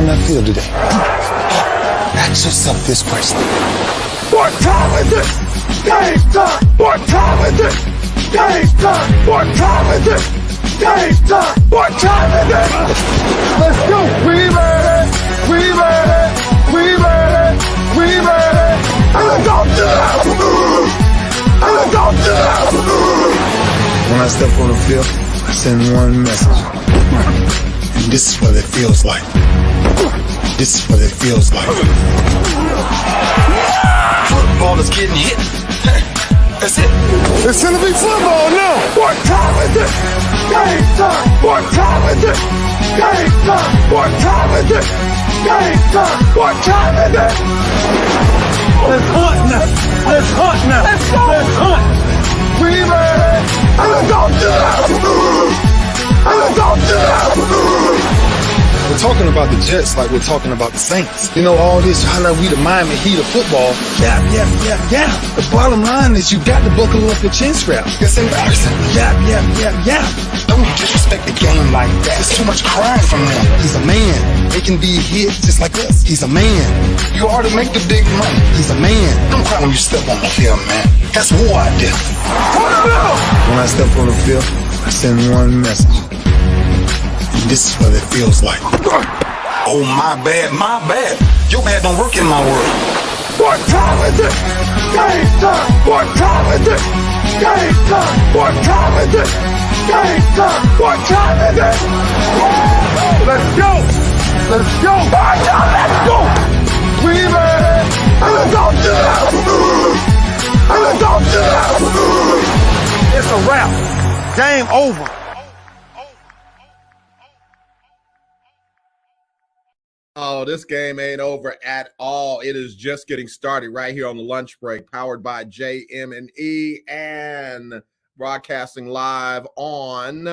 on that field today? Ask yourself this question. What time is it? Game time! What time is it? Game time! What time is it? Game time! What time is it? Let's go! We ready! We ready! We ready! We ready! And let's go to the house! And let's go to the house! When I step on the field, I send one message. And this is what it feels like. This is what it feels like. Football is getting hit. That's it. It's gonna be football now. What time is it? Game time. What time is it? Game time. What time is it? Game time. What time is it? Let's hunt now. Let's hunt now. Let's go. Let's hunt. We ready? And let's go to the house. And let's go to the house. We're talking about the Jets like we're talking about the Saints. You know, all this, how like we the Miami Heat of football. Yeah. The bottom line is you got to buckle up your chin strap. It's embarrassing. Yeah. Don't disrespect the game like that. There's too much crying from him. He's a man. They can be hit just like us. He's a man. You already make the big money. He's a man. Don't cry when you step on the field, man. That's war out there. When I step on the field, I send one message. This is what it feels like. Oh, my bad, my bad. Your bad don't work in my world. What time is it? Game time. What time is it? Game time. What time is it? Game time. What time is it? Let's go. Let's go. Let's go. We ready? And let's go to the house. And let's go to the house. It's a wrap. Game over. Oh, this game ain't over at all. It is just getting started right here on the lunch break, powered by JM&E and broadcasting live on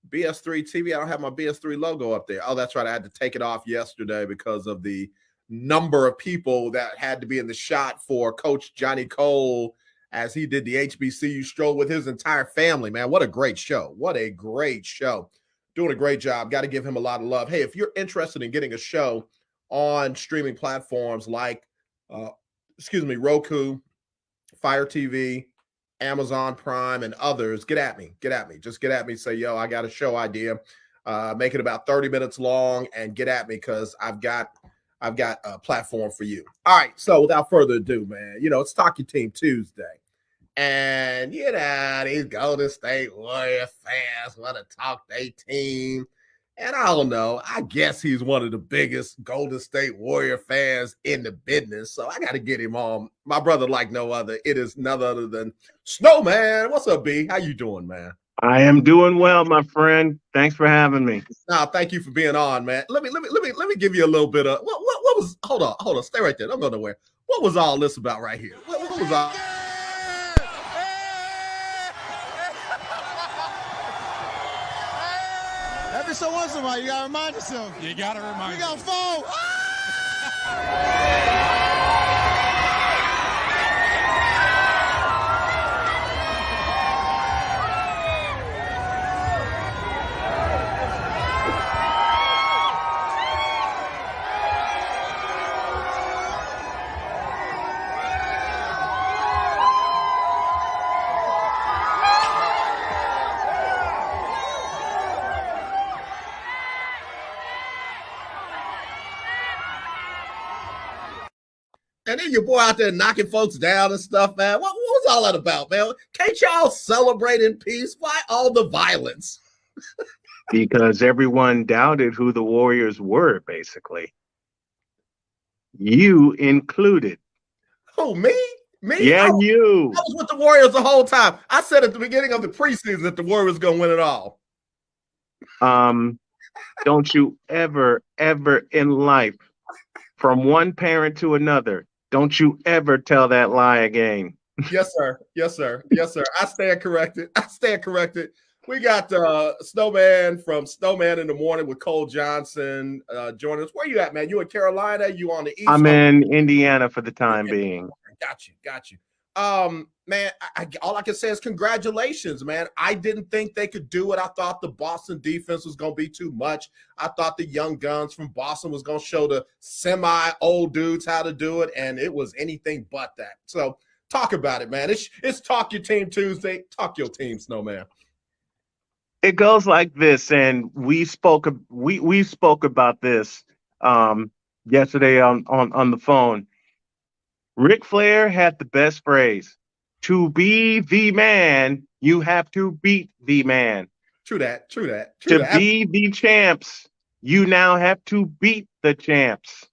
BS3 TV. I don't have my BS3 logo up there. Oh, that's right. I had to take it off yesterday because of the number of people that had to be in the shot for Coach Johnny Cole as he did the HBCU stroll with his entire family. Man, what a great show. What a great show. Doing a great job. Got to give him a lot of love. Hey, if you're interested in getting a show on streaming platforms like, Roku, FireTV, Amazon Prime, and others, get at me. Just get at me. Say, yo, I got a show idea. Make it about 30 minutes long and get at me because I've got a platform for you. All right. So without further ado, man, it's Talk Your Team Tuesday. And, these Golden State Warrior fans want to talk their team. And I don't know. I guess he's one of the biggest Golden State Warrior fans in the business. So I got to get him on. My brother like no other. It is none other than Snowman. What's up, B? How you doing, man? I am doing well, my friend. Thanks for having me. No, thank you for being on, man. Let me give you a little bit of what was. Hold on. Stay right there. Don't go nowhere. What was all this about right here? What was all? Every so once in a while, you gotta remind yourself. You gotta remind yourself. We got four. And then your boy out there knocking folks down and stuff, man. What was all that about, man? Can't y'all celebrate in peace? Why all the violence? Because everyone doubted who the Warriors were, basically. You included. Who, me? Me? Yeah, you. I was with the Warriors the whole time. I said at the beginning of the preseason that the Warriors going to win it all. Don't you ever in life, from one parent to another, don't you ever tell that lie again. Yes, sir. I stand corrected. We got Snowman from Snowman in the Morning with Cole Johnson joining us. Where you at, man? You in Carolina? You on the East? I'm in Indiana for the time being. Got you. Man, all I can say is congratulations, man. I didn't think they could do it. I thought the Boston defense was going to be too much. I thought the young guns from Boston was going to show the semi-old dudes how to do it, and it was anything but that. So talk about it, man. It's Talk Your Team Tuesday. Talk your team, Snowman. It goes like this, and we spoke about this yesterday on the phone. Ric Flair had the best phrase: to be the man, you have to beat the man. True that. To be the champs, you now have to beat the champs.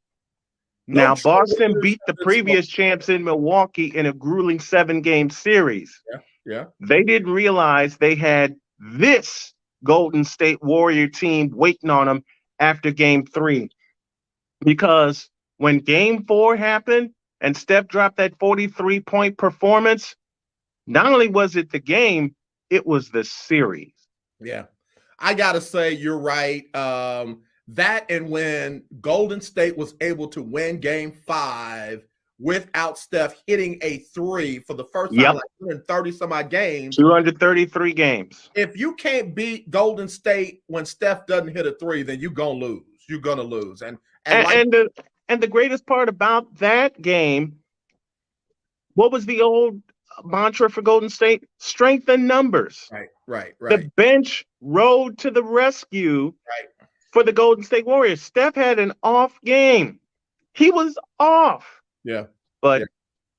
Now, Boston beat the previous champs in Milwaukee in a grueling 7-game series. Yeah. They didn't realize they had this Golden State Warrior team waiting on them after Game 3. Because when Game 4 happened and Steph dropped that 43-point performance, not only was it the game, it was the series. Yeah. I got to say, you're right. That and when Golden State was able to win Game 5 without Steph hitting a 3 for the first time, like 230 some odd games. 233 games. If you can't beat Golden State when Steph doesn't hit a 3, then you're gonna lose. You're gonna lose. And the greatest part about that game, what was the old mantra for Golden State? Strength in numbers. Right. The bench rode to the rescue for the Golden State Warriors. Steph had an off game. He was off. Yeah. But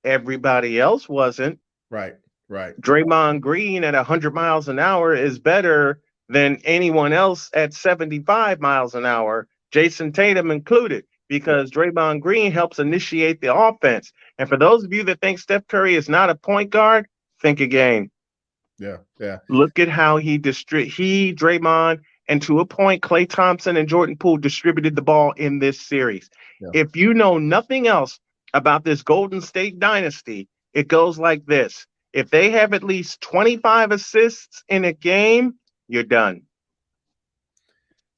everybody else wasn't. Right. Draymond Green at 100 miles an hour is better than anyone else at 75 miles an hour, Jason Tatum included, because Draymond Green helps initiate the offense. And for those of you that think Steph Curry is not a point guard, think again. Yeah. Look at how Draymond, and to a point, Klay Thompson and Jordan Poole distributed the ball in this series. Yeah. If you know nothing else about this Golden State dynasty, it goes like this. If they have at least 25 assists in a game, you're done.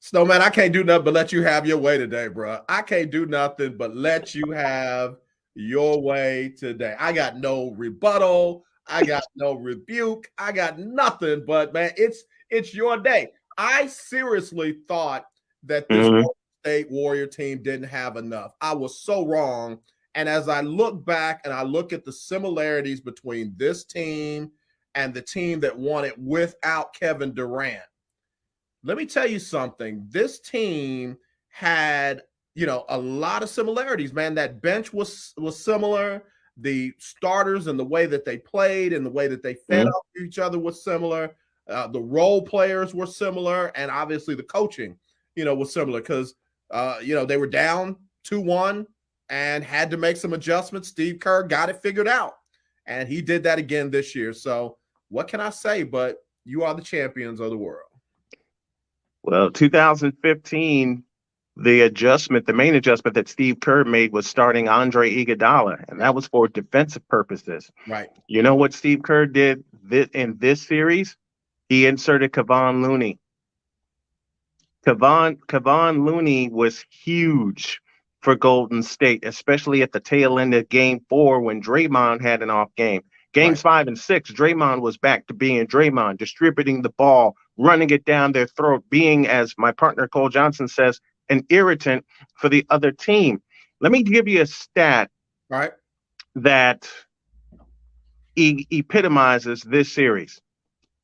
Snowman, I can't do nothing but let you have your way today, bro. I can't do nothing but let you have your way today. I got no rebuttal. I got no rebuke. I got nothing, but man, it's your day. I seriously thought that this Golden State Warrior team didn't have enough. I was so wrong. And as I look back and I look at the similarities between this team and the team that won it without Kevin Durant, let me tell you something. This team had, a lot of similarities, man. That bench was similar. The starters and the way that they played and the way that they fed off each other was similar. The role players were similar, and obviously the coaching, was similar because, they were down 2-1 and had to make some adjustments. Steve Kerr got it figured out, and he did that again this year. So what can I say? But you are the champions of the world. Well, 2015, the main adjustment that Steve Kerr made was starting Andre Iguodala, and that was for defensive purposes. Right. You know what Steve Kerr did in this series? He inserted Kevon Looney. Kevon Looney was huge for Golden State, especially at the tail end of Game 4 when Draymond had an off game. Games 5 and 6, Draymond was back to being Draymond, distributing the ball, running it down their throat, being, as my partner Cole Johnson says, an irritant for the other team. Let me give you a stat that epitomizes this series.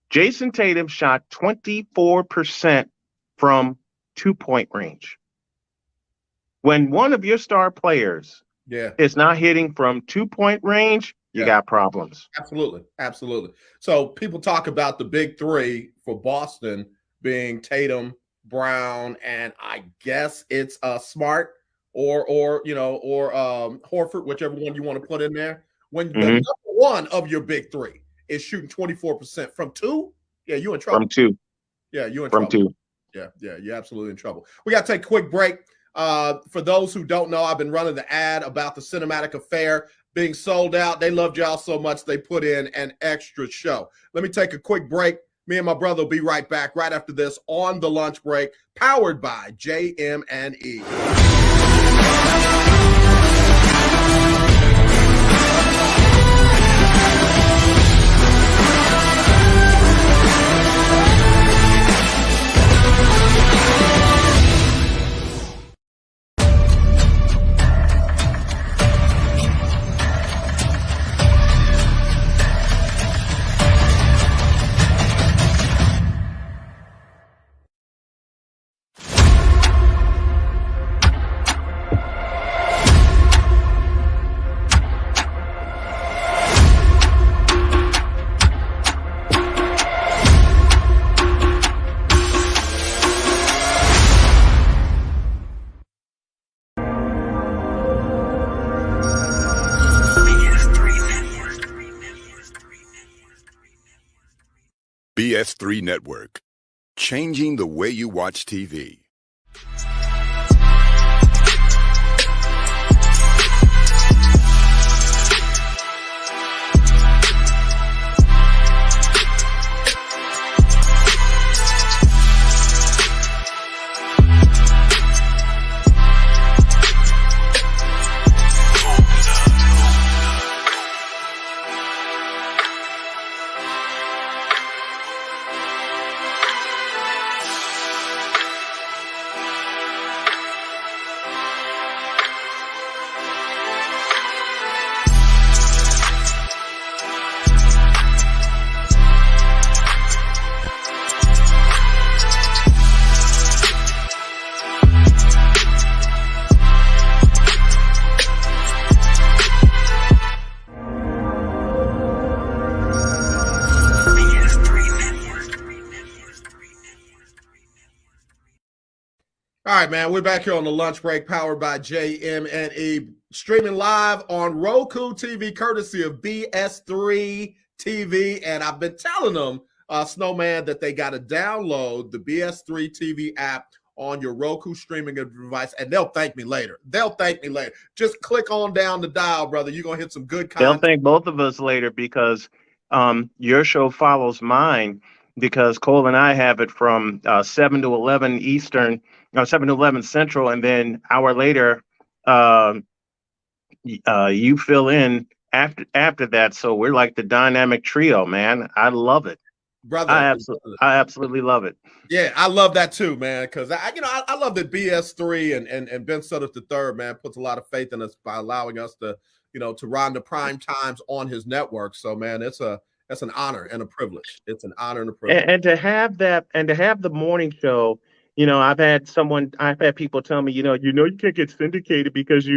Jason Tatum shot 24% from 2-point range. When one of your star players is not hitting from 2-point range, you got problems. Absolutely. So people talk about the big three for Boston being Tatum, Brown, and I guess it's Smart or Horford, whichever one you want to put in there. When the number one of your big three is shooting 24% from 2, you in trouble. From 2. Yeah, you in from trouble. 2. Yeah, you're absolutely in trouble. We got to take a quick break. For those who don't know, I've been running the ad about the Cinematic Affair being sold out. They loved y'all so much they put in an extra show. Let me take a quick break. Me and my brother will be right back right after this on the lunch break, powered by JM&E. BS3 Network, changing the way you watch TV. All right, man, we're back here on the lunch break, powered by JM&E, streaming live on Roku TV, courtesy of BS3 TV. And I've been telling them, Snowman, that they got to download the BS3 TV app on your Roku streaming device, and they'll thank me later. They'll thank me later. Just click on down the dial, brother. You're going to hit some good content. They'll thank both of us later because your show follows mine, because Cole and I have it from 7 to 11 Eastern, 7 to 11 Central, and then hour later, you fill in after that. So we're like the dynamic trio, man. I love it, brother. I absolutely love it. Yeah, I love that too, man. Because I love that BS3 and Ben Sutter III, man, puts a lot of faith in us by allowing us to, to run the prime times on his network. So, man, that's an honor and a privilege. It's an honor and a privilege. And to have that, and to have the morning show. I've had people tell me, you can't get syndicated because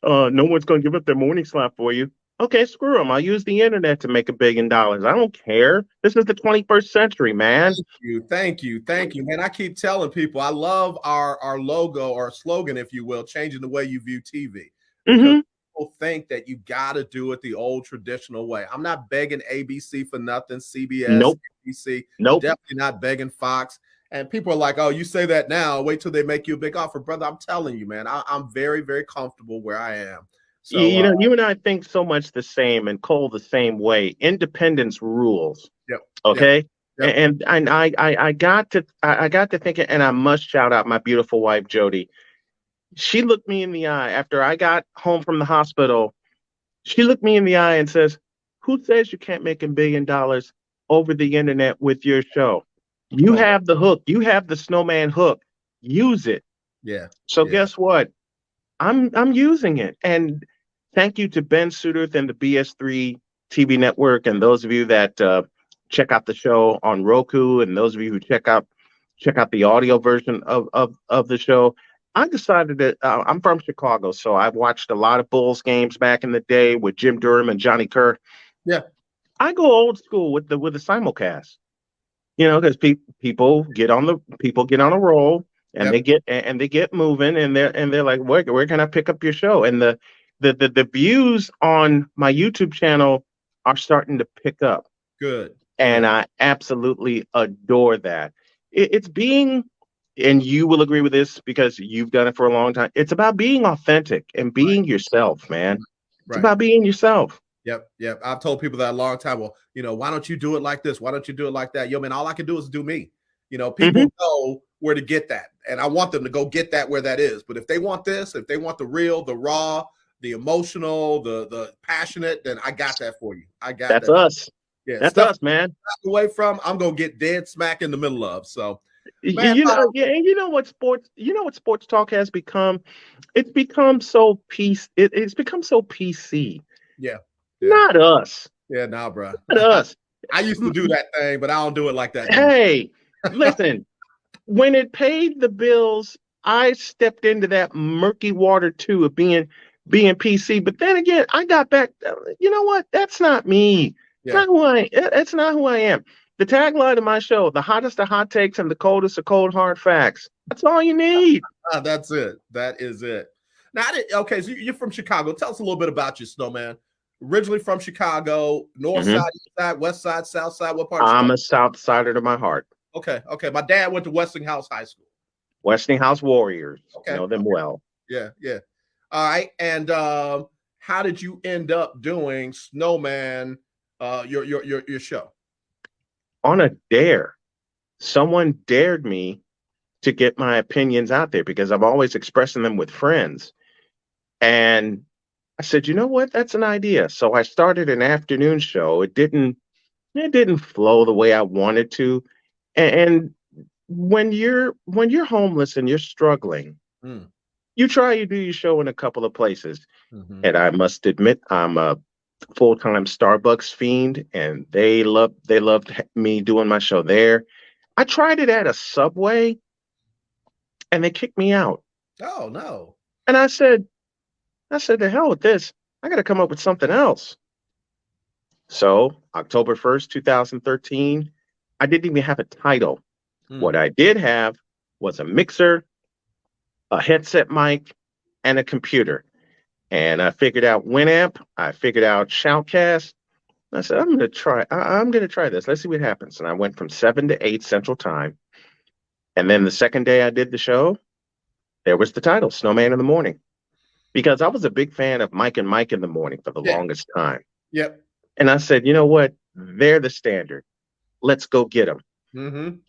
no one's going to give up their morning slot for you. Okay, screw them. I'll use the internet to make $1 billion. I don't care. This is the 21st century, man. Thank you, man. I keep telling people I love our logo, or slogan, if you will, changing the way you view TV. Mm-hmm. People think that you got to do it the old traditional way. I'm not begging ABC for nothing. CBS, nope. ABC, nope. Definitely not begging Fox. And people are like, oh, you say that now, wait till they make you a big offer. Brother, I'm telling you, man, I'm very, very comfortable where I am. So, you and I think so much the same, and Cole the same way. Independence rules. Yep. Okay. Yep. And I got to thinking, and I must shout out my beautiful wife, Jody. She looked me in the eye after I got home from the hospital. She looked me in the eye and says, who says you can't make $1 billion over the internet with your show? You have the hook. You have the Snowman hook. Use it. Yeah. So guess what? I'm using it. And thank you to Ben Suderth and the BS3 TV network, and those of you that check out the show on Roku, and those of you who check out the audio version of the show. I decided that I'm from Chicago, so I've watched a lot of Bulls games back in the day with Jim Durham and Johnny Kerr. Yeah. I go old school with the simulcast. Because people get on a roll, and yep. they get moving, and they're like, where can I pick up your show? And the views on my YouTube channel are starting to pick up. Good. And I absolutely adore that. It's being, and you will agree with this because you've done it for a long time. It's about being authentic and being yourself, man. It's about being yourself. Yep. I've told people that a long time. Well, why don't you do it like this? Why don't you do it like that? Yo, man, all I can do is do me. People know where to get that. And I want them to go get that where that is. But if they want this, if they want the real, the raw, the emotional, the passionate, then I got that for you. That's us. Yeah, that's us, man. Away from, I'm going to get dead smack in the middle of. So, man, you know what sports talk has become? It's become so it's become so PC. Yeah. Not us. Yeah, nah, bro. Not us. I used to do that thing, but I don't do it like that. Hey, listen, when it paid the bills, I stepped into that murky water too of being PC. But then again, I got back. You know what? That's not me. It's not who it's not who I am. The tagline of my show: the hottest of hot takes and the coldest of cold hard facts. That's all you need. That's it. That is it. Now, okay, so you're from Chicago. Tell us a little bit about you, Snowman. originally from Chicago, north side, east side, west side, south side. What part? I'm a South Sider to my heart. Okay. My dad went to Westinghouse High School. Westinghouse Warriors. Okay. Know them well. Yeah. All right. And how did you end up doing Snowman, your show? On a dare. Someone dared me to get my opinions out there because I'm always expressing them with friends. And I said, you know what? That's an idea. So I started an afternoon show. It didn't flow the way I wanted to. And when you're homeless and you're struggling, you do your show in a couple of places. And I must admit, I'm a full-time Starbucks fiend, and they loved me doing my show there. I tried it at a Subway, and they kicked me out. Oh no! And I said, to hell with this. I got to come up with something else. So October 1st, 2013, I didn't even have a title. What I did have was a mixer, a headset mic, and a computer. And I figured out Winamp. I figured out Shoutcast. I said, I'm going to try this. Let's see what happens. And I went from 7 to 8 Central Time. And then the second day I did the show, there was the title, Snowman in the Morning. Because I was a big fan of Mike and Mike in the Morning for the longest time. Yep. And I said, you know what? They're the standard. Let's go get them.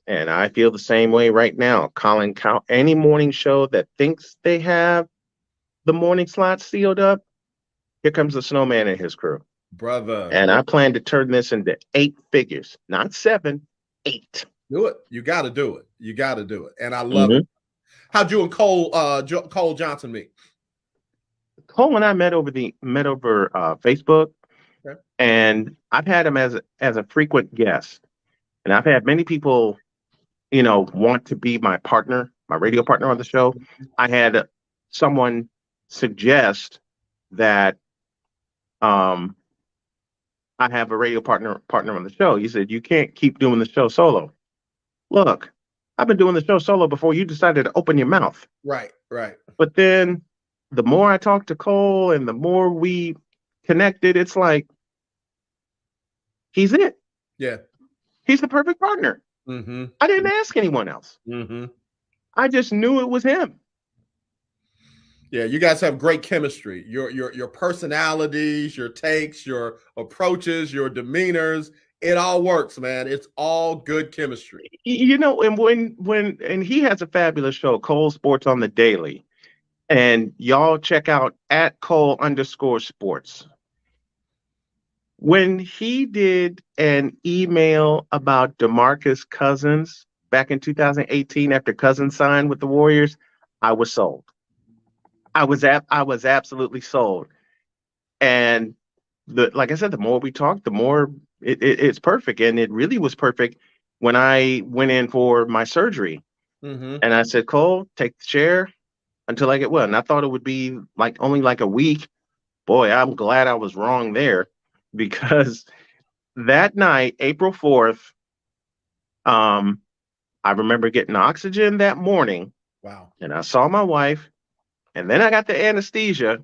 And I feel the same way right now. Calling any morning show that thinks they have the morning slot sealed up, here comes the Snowman and his crew. Brother. And I plan to turn this into 8 figures, not 7, 8. Do it. You got to do it. And I love it. How'd you and Cole Johnson meet? Cole and I met over Facebook, and I've had him as a frequent guest. And I've had many people, want to be my partner, my radio partner on the show. I had someone suggest that I have a radio partner on the show. He said, you can't keep doing the show solo. Look, I've been doing the show solo before you decided to open your mouth. Right. But then the more I talked to Cole and the more we connected, it's like, he's it. Yeah. He's the perfect partner. I didn't ask anyone else. I just knew it was him. Yeah, you guys have great chemistry. Your personalities, your takes, your approaches, your demeanors, it all works, man. It's all good chemistry. And when he has a fabulous show, Cole Sports on the Daily, and y'all check out @Cole_sports. When he did an email about DeMarcus Cousins back in 2018 after Cousins signed with the Warriors, I was sold. I was absolutely sold. And like I said, the more we talked, the more it's perfect. And it really was perfect when I went in for my surgery. And I said, Cole, take the chair until I get well. And I thought it would be only a week. Boy, I'm glad I was wrong there, because that night, April 4th, I remember getting oxygen that morning. Wow. And I saw my wife, and then I got the anesthesia.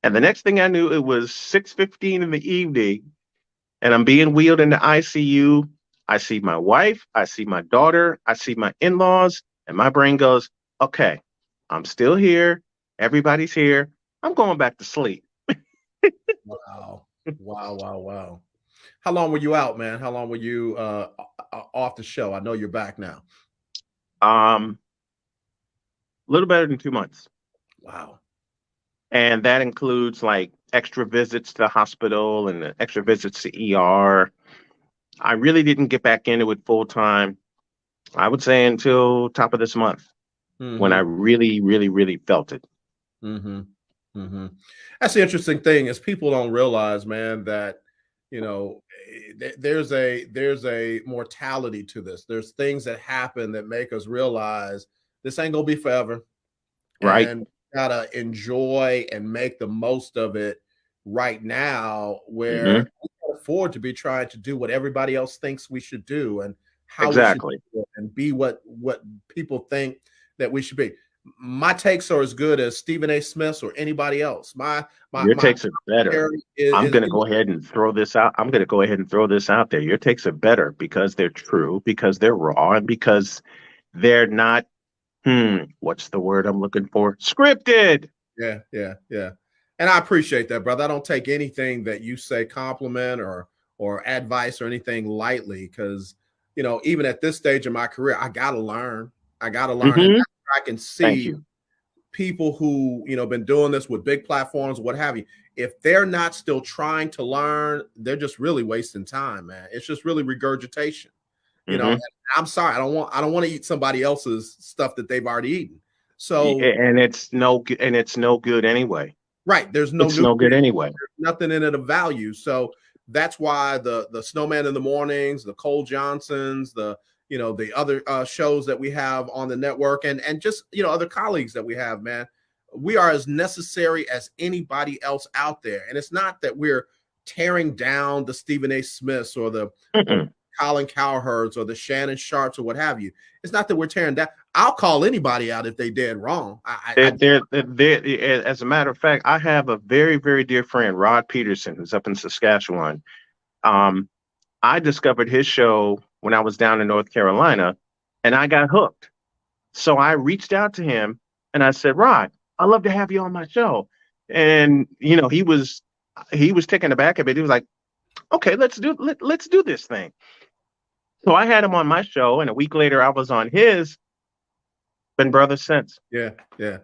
And the next thing I knew, it was 6:15 in the evening, and I'm being wheeled into ICU. I see my wife, I see my daughter, I see my in-laws, and my brain goes, okay, I'm still here. Everybody's here. I'm going back to sleep. Wow. How long were you out, man? How long were you off the show? I know you're back now. A little better than 2 months. Wow. And that includes extra visits to the hospital and extra visits to ER. I really didn't get back into it full time, I would say, until top of this month, when I really, really, really felt it. That's the interesting thing, is people don't realize, man, that there's a mortality to this. There's things that happen that make us realize this ain't gonna be forever, right? And gotta enjoy and make the most of it right now, where we can afford to be trying to do what everybody else thinks we should do, and how we should do it, and be what people think that we should be. my takes are as good as Stephen A. Smith's or anybody else. Your takes are better. I'm going to go is ahead and throw this out. I'm going to go ahead and throw this out there. Your takes are better because they're true, because they're raw, and because they're not, what's the word I'm looking for? Scripted. Yeah. And I appreciate that, brother. I don't take anything that you say, compliment or advice or anything lightly, because, you know, even at this stage of my career, I got to learn. And that's where I can see people who, you know, been doing this with big platforms, what have you. If they're not still trying to learn, they're just really wasting time, man. It's just really regurgitation. You know, and I'm sorry, I don't want to eat somebody else's stuff that they've already eaten. So and it's no good anyway. Right. There's no good anyway. There's nothing in it of value. So that's why the Snowman in the Mornings, the Cole Johnsons, the other shows that we have on the network, and just, you know, other colleagues that we have, man, we are as necessary as anybody else out there. And it's not that we're tearing down the Stephen A. Smiths or the Colin Cowherds or the Shannon Sharps or what have you. It's not that we're tearing down. I'll call anybody out if they did wrong. As a matter of fact, I have a very, very dear friend, Rod Peterson, who's up in Saskatchewan. I discovered his show when I was down in North Carolina, and I got hooked. So I reached out to him and I said, Rod, I'd love to have you on my show. And, you know, he was taken aback a bit. He was like, okay, let's do this thing. So I had him on my show, and a week later I was on his. Been brothers since. Yeah.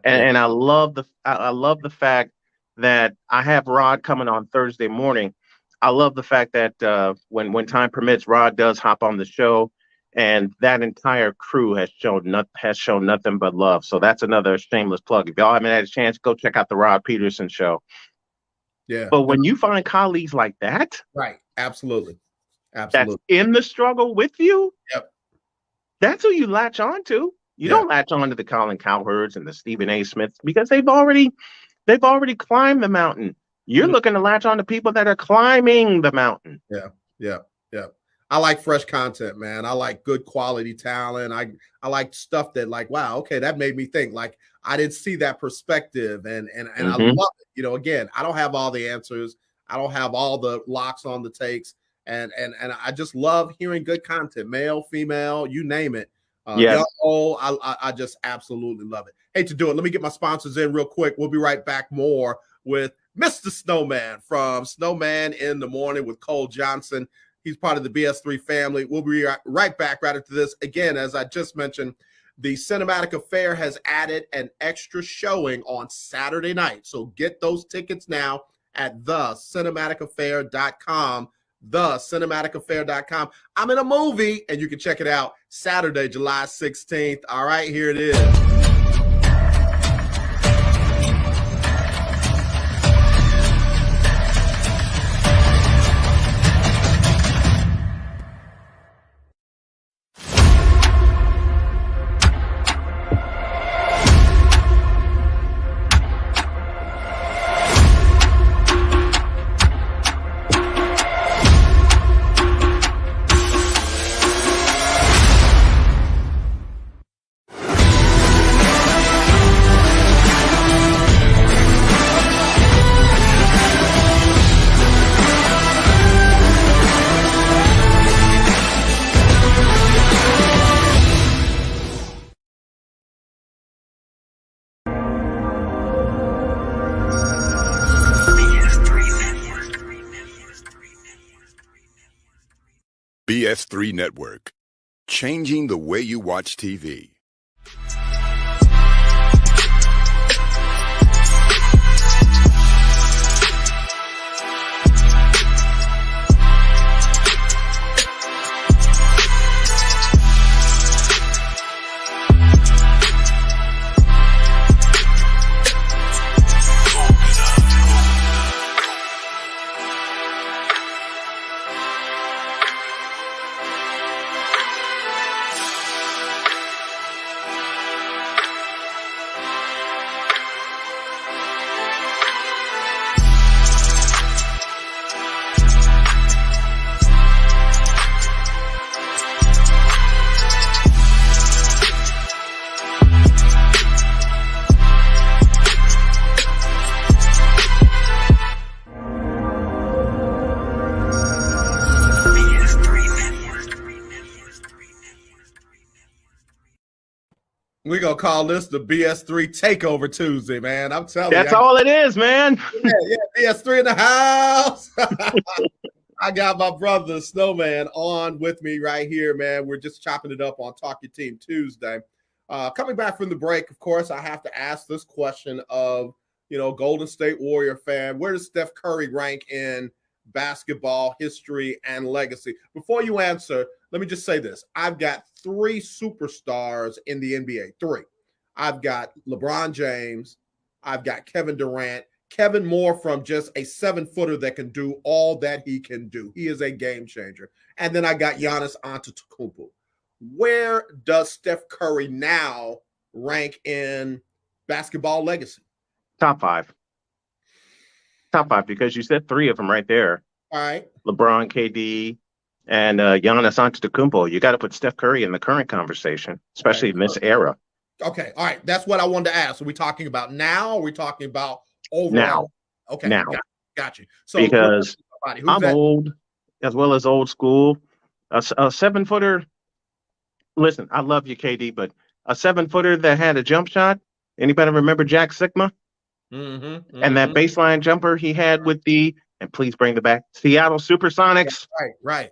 And I love the fact that I have Rod coming on Thursday morning. I love the fact that when time permits, Rod does hop on the show, and that entire crew has shown nothing but love. So that's another shameless plug. If y'all haven't had a chance, go check out the Rod Peterson show. Yeah. But when you find colleagues like that, right, absolutely, that's in the struggle with you. Yep. That's who you latch on to. You don't latch on to the Colin Cowherds and the Stephen A. Smiths, because they've already climbed the mountain. You're looking to latch on to people that are climbing the mountain. Yeah. I like fresh content, man. I like good quality talent. I like stuff that, like, wow, okay, that made me think. Like, I didn't see that perspective, and I love it. You know, again, I don't have all the answers. I don't have all the locks on the takes, and I just love hearing good content, male, female, you name it. Young, old, I just absolutely love it. Hate to do it. Let me get my sponsors in real quick. We'll be right back more with Mr. Snowman from Snowman in the Morning with Cole Johnson. He's part of the BS3 family. We'll be right back right after this. Again, as I just mentioned, the Cinematic Affair has added an extra showing on Saturday night. So get those tickets now at thecinematicafair.com. thecinematicafair.com. I'm in a movie, and you can check it out Saturday, July 16th. All right, here it is. BS3 Network, changing the way you watch TV. We're going to call this the BS3 Takeover Tuesday, man. I'm telling you. That's all it is, man. Yeah, BS3 in the house. I got my brother Snowman on with me right here, man. We're just chopping it up on Talk Your Team Tuesday. Coming back from the break, of course, I have to ask this question of, Golden State Warrior fan. Where does Steph Curry rank in basketball history and legacy? Before you answer, let me just say this. I've got 3 superstars in the NBA. 3. I've got LeBron James. I've got Kevin Durant. Kevin Moore from just a 7-footer that can do all that he can do. He is a game changer. And then I got Giannis Antetokounmpo. Where does Steph Curry now rank in basketball legacy? Top 5. Top 5, because you said 3 of them right there. All right. LeBron, KD, and Giannis Antetokounmpo. You got to put Steph Curry in the current conversation, especially in this era. Okay. All right. That's what I wanted to ask. Are we talking about now? Or are we talking about overall? Now. Okay. Now. Got you. So because who's I'm that? old as well as old school. A 7-footer. Listen, I love you, KD, but a 7-footer that had a jump shot. Anybody remember Jack Sigma? And that baseline jumper he had with and please bring the back, Seattle Supersonics. Right.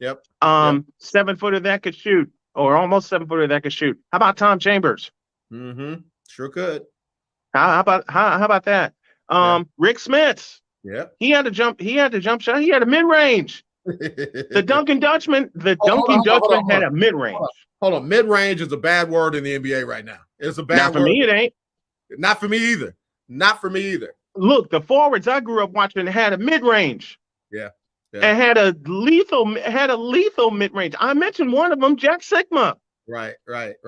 Yep. 7-footer that could shoot, or almost 7-footer that could shoot. How about Tom Chambers? Sure could. How about that? Rick Smits. Yep. He had a jump shot. He had a mid-range. The Duncan Dutchman had a mid-range. Hold on. Mid-range is a bad word in the NBA right now. It's a bad Not for word. me, it ain't. Not for me either. Not for me either. Look, the forwards I grew up watching had a mid-range. Yeah. And had a lethal mid-range. I mentioned one of them, Jack Sigma. Right.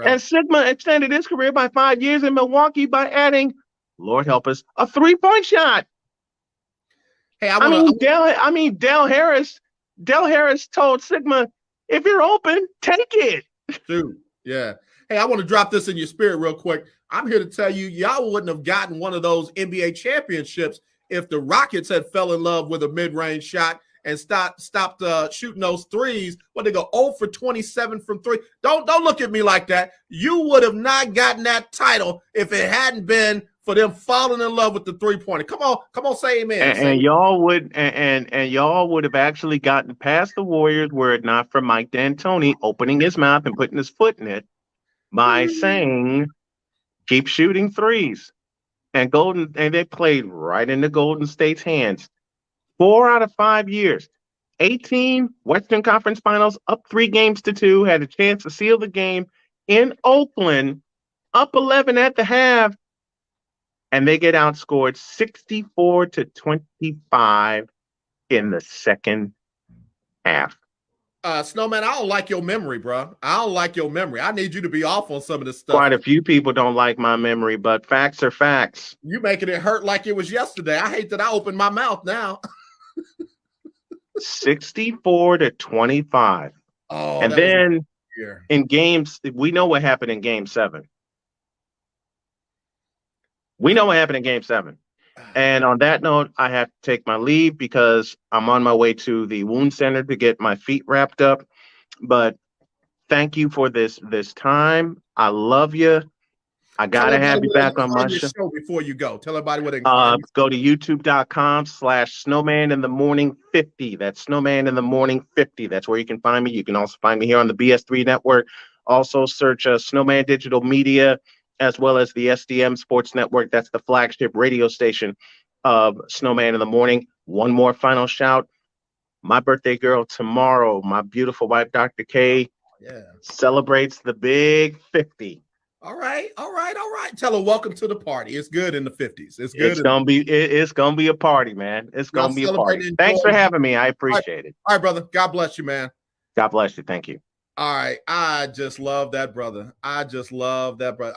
And Sigma extended his career by 5 years in Milwaukee by adding, Lord help us, a 3-point shot. Hey, Dale Harris told Sigma, if you're open, take it. Dude, yeah. Hey, I want to drop this in your spirit real quick. I'm here to tell you, y'all wouldn't have gotten one of those NBA championships if the Rockets had fell in love with a mid-range shot and stopped shooting those threes. They go 0 for 27 from 3. Don't look at me like that. You would have not gotten that title if it hadn't been for them falling in love with the 3-pointer. Come on, say amen. And y'all would have actually gotten past the Warriors were it not for Mike D'Antoni opening his mouth and putting his foot in it by saying, keep shooting threes. And they played right into Golden State's hands. 4 out of 5 years. 18 Western Conference Finals, up 3-2, had a chance to seal the game in Oakland, up 11 at the half, and they get outscored 64-25 in the second half. Snowman, I don't like your memory, bro. I don't like your memory. I need you to be off on some of this stuff. Quite a few people don't like my memory, but facts are facts. You making it hurt like it was yesterday. I hate that I opened my mouth now. 64-25. Oh, and then in games, we know what happened in Game 7. And on that note, I have to take my leave because I'm on my way to the wound center to get my feet wrapped up. But thank you for this time. I love you. I gotta have you back on my show. Before you go, tell everybody what they can go to youtube.com/Snowman in the Morning 50. That's Snowman in the Morning 50. That's where you can find me. You can also find me here on the BS3 network. Also search Snowman Digital Media, as well as the SDM Sports Network. That's the flagship radio station of Snowman in the Morning. One more final shout. My birthday girl tomorrow, my beautiful wife, Dr. K, celebrates the big 50. All right. Tell her welcome to the party. It's good in the 50s. It's good. It's gonna be a party, man. It's gonna be a party. Thanks for having me. I appreciate it. All right, brother. God bless you, man. God bless you. Thank you. All right. I just love that brother. I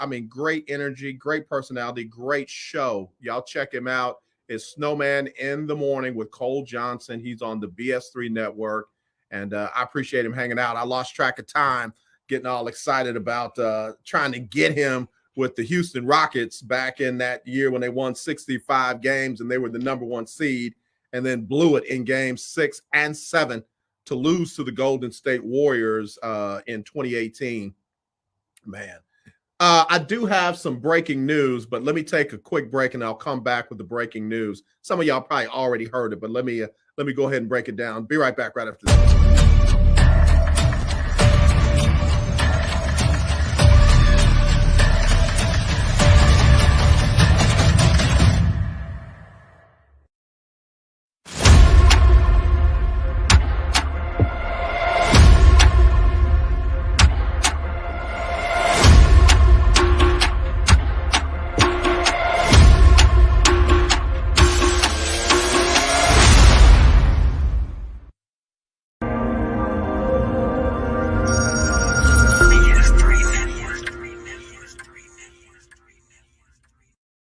mean, great energy, great personality, great show. Y'all check him out. It's Snowman in the Morning with Cole Johnson. He's on the BS3 network. And I appreciate him hanging out. I lost track of time getting all excited about trying to get him with the Houston Rockets back in that year when they won 65 games and they were the #1 seed and then blew it in games 6 and 7 to lose to the Golden State Warriors in 2018. Man, I do have some breaking news, but let me take a quick break and I'll come back with the breaking news. Some of y'all probably already heard it, but let me go ahead and break it down. Be right back right after this.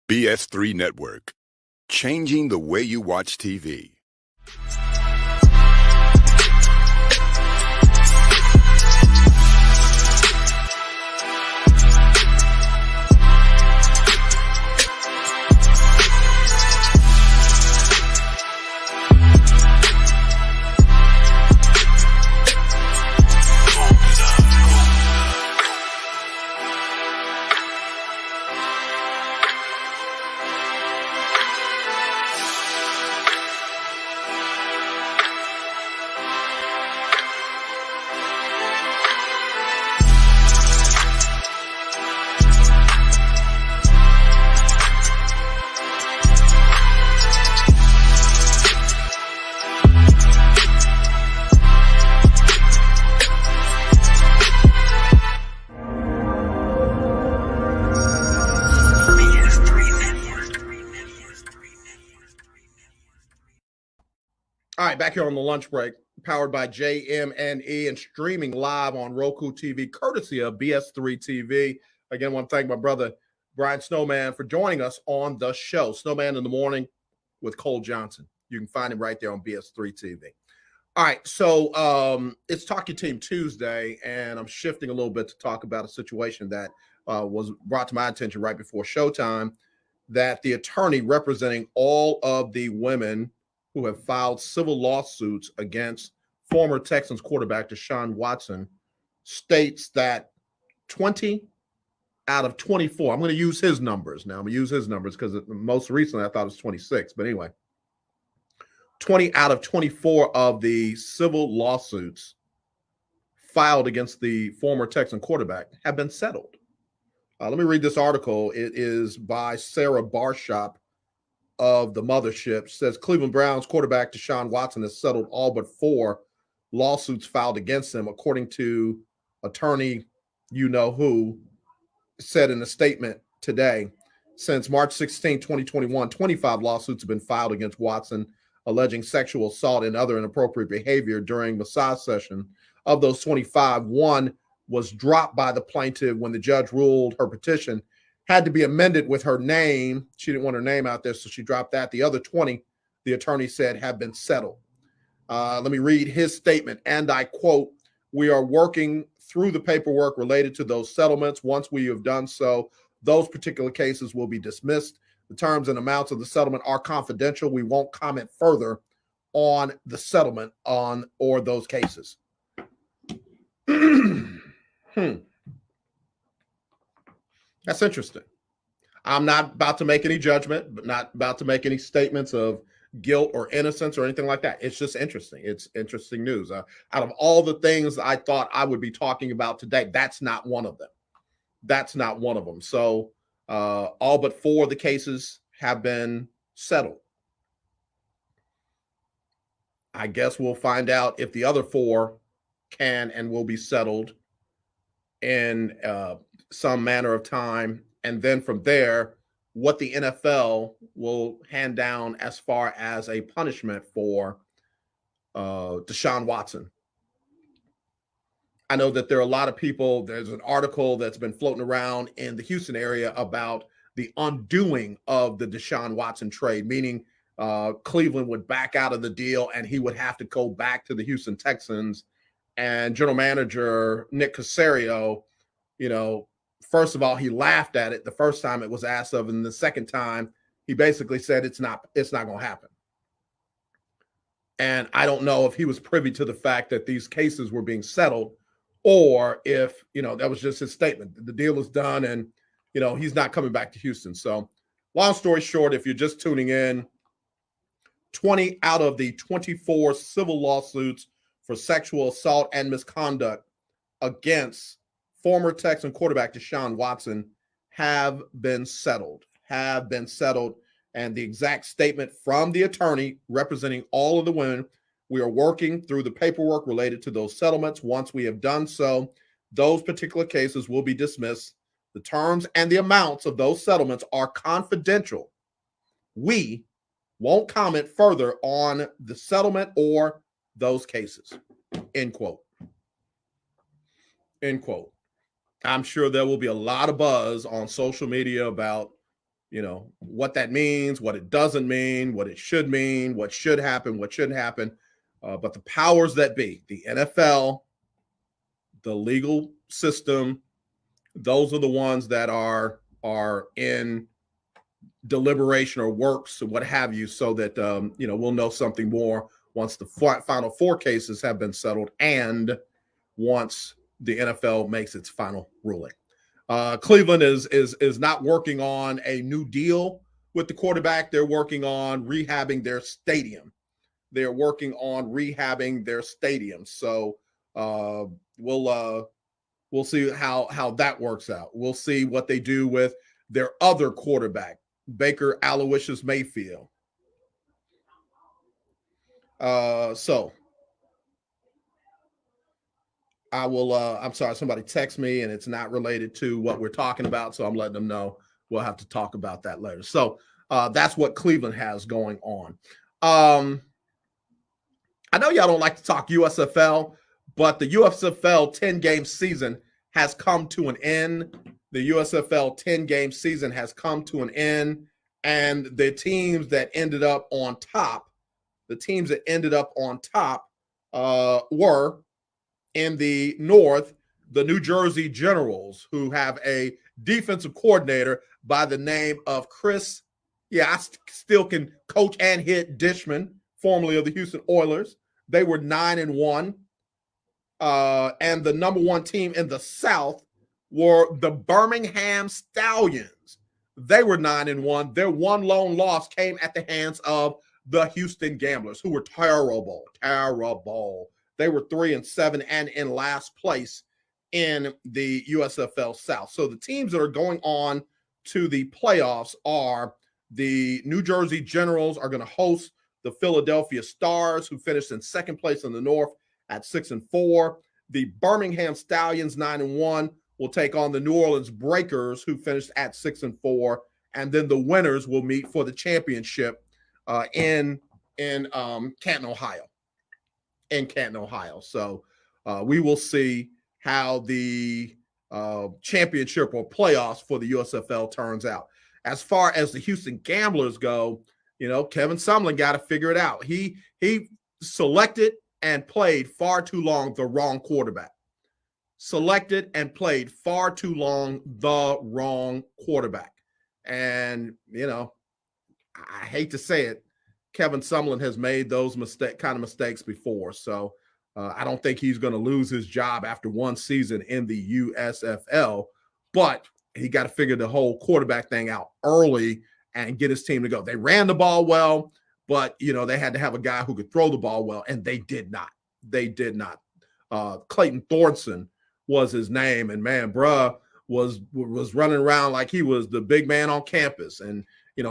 BS3 Network. Changing the way you watch TV. All right, back here on the lunch break, powered by JM&E and streaming live on Roku TV, courtesy of BS3 TV. Again, I want to thank my brother, Brian Snowman, for joining us on the show. Snowman in the Morning with Cole Johnson. You can find him right there on BS3 TV. All right, so it's Talk Your Team Tuesday, and I'm shifting a little bit to talk about a situation that was brought to my attention right before showtime, that the attorney representing all of the women who have filed civil lawsuits against former Texans quarterback Deshaun Watson states that 20 out of 24, I'm going to use his numbers now. I'm going to use his numbers because most recently I thought it was 26. But anyway, 20 out of 24 of the civil lawsuits filed against the former Texan quarterback have been settled. Let me read this article. It is by Sarah Barshop of the Mothership. Says Cleveland Browns quarterback Deshaun Watson has settled all but 4 lawsuits filed against him, according to attorney you-know-who said in a statement today. Since March 16, 2021, 25 lawsuits have been filed against Watson, alleging sexual assault and other inappropriate behavior during massage session. Of those 25, 1 was dropped by the plaintiff when the judge ruled her petition had to be amended with her name. She didn't want her name out there, so she dropped that. The other 20, the attorney said, have been settled. Let me read his statement, and I quote, "We are working through the paperwork related to those settlements. Once we have done so, those particular cases will be dismissed. The terms and amounts of the settlement are confidential. We won't comment further on the settlement or those cases." That's interesting. I'm not about to make any judgment, but not about to make any statements of guilt or innocence or anything like that. It's just interesting. It's interesting news. Out of all the things I thought I would be talking about today, that's not one of them. That's not one of them. So all but 4 of the cases have been settled. I guess we'll find out if the other 4 can and will be settled in some manner of time. And then from there, what the NFL will hand down as far as a punishment for Deshaun Watson. I know that there are a lot of people, there's an article that's been floating around in the Houston area about the undoing of the Deshaun Watson trade, meaning Cleveland would back out of the deal and he would have to go back to the Houston Texans. And general manager Nick Caserio, first of all, he laughed at it the first time it was asked of, and the second time he basically said it's not going to happen. And I don't know if he was privy to the fact that these cases were being settled, or if, that was just his statement. The deal is done and, he's not coming back to Houston. So long story short, if you're just tuning in, 20 out of the 24 civil lawsuits for sexual assault and misconduct against former Texan quarterback Deshaun Watson have been settled. And the exact statement from the attorney representing all of the women, we are working through the paperwork related to those settlements. Once we have done so, those particular cases will be dismissed. The terms and the amounts of those settlements are confidential. We won't comment further on the settlement or those cases. End quote. End quote. I'm sure there will be a lot of buzz on social media about, what that means, what it doesn't mean, what it should mean, what should happen, what shouldn't happen. But the powers that be, the NFL, the legal system, those are the ones that are in deliberation or works or what have you, so that we'll know something more once the final 4 cases have been settled and once the NFL makes its final ruling. Cleveland is not working on a new deal with the quarterback. They're working on rehabbing their stadium. So we'll see how that works out. We'll see what they do with their other quarterback, Baker Aloysius Mayfield. So I will, I'm sorry, somebody text me and it's not related to what we're talking about. So I'm letting them know we'll have to talk about that later. So that's what Cleveland has going on. I know y'all don't like to talk USFL, but the USFL 10-game season has come to an end. The USFL 10-game season has come to an end, and the teams that ended up on top, were in the North, the New Jersey Generals, who have a defensive coordinator by the name of Chris. Yeah, I still can coach and hit Dishman, formerly of the Houston Oilers. They were 9-1. And the number 1 team in the South were the Birmingham Stallions. They were 9-1. Their one lone loss came at the hands of the Houston Gamblers, who were terrible. They were 3-7 and in last place in the USFL South. So the teams that are going on to the playoffs are the New Jersey Generals are going to host the Philadelphia Stars, who finished in second place in the North at 6-4. The Birmingham Stallions, 9-1, will take on the New Orleans Breakers, who finished at 6-4. And then the winners will meet for the championship in Canton, Ohio. So we will see how the championship or playoffs for the USFL turns out. As far as the Houston Gamblers go, Kevin Sumlin got to figure it out. He selected and played far too long the wrong quarterback. And, I hate to say it, Kevin Sumlin has made those mistakes before. So I don't think he's going to lose his job after one season in the USFL, but he got to figure the whole quarterback thing out early and get his team to go. They ran the ball well, but, they had to have a guy who could throw the ball well, and they did not. Clayton Thornton was his name, and man, bruh was running around like he was the big man on campus and,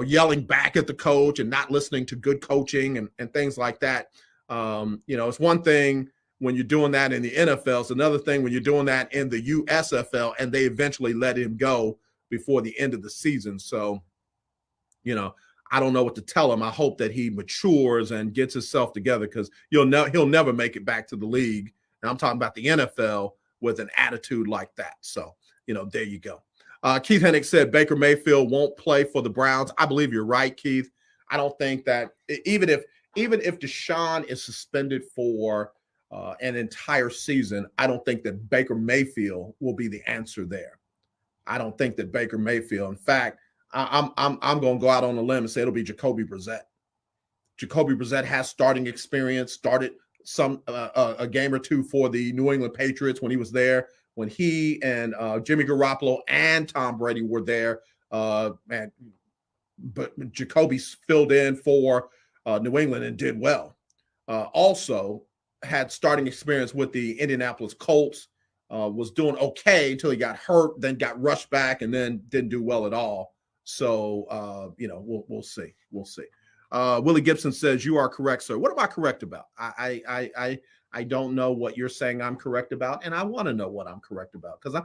yelling back at the coach and not listening to good coaching and things like that. It's one thing when you're doing that in the NFL. It's another thing when you're doing that in the USFL, and they eventually let him go before the end of the season. So, I don't know what to tell him. I hope that he matures and gets himself together, because he'll never make it back to the league. And I'm talking about the NFL with an attitude like that. So, there you go. Keith Hennick said Baker Mayfield won't play for the Browns. I believe you're right, Keith. I don't think that even if Deshaun is suspended for an entire season, I don't think that Baker Mayfield will be the answer there. I don't think that Baker Mayfield. In fact, I'm going to go out on a limb and say it'll be Jacoby Brissett. Jacoby Brissett has starting experience, started a game or two for the New England Patriots when he was there, when he and Jimmy Garoppolo and Tom Brady were there. But Jacoby filled in for New England and did well. Also had starting experience with the Indianapolis Colts, was doing okay until he got hurt, then got rushed back, and then didn't do well at all. So, we'll see. We'll see. Willie Gibson says, you are correct, sir. What am I correct about? I don't know what you're saying I'm correct about, and I want to know what I'm correct about, because I'm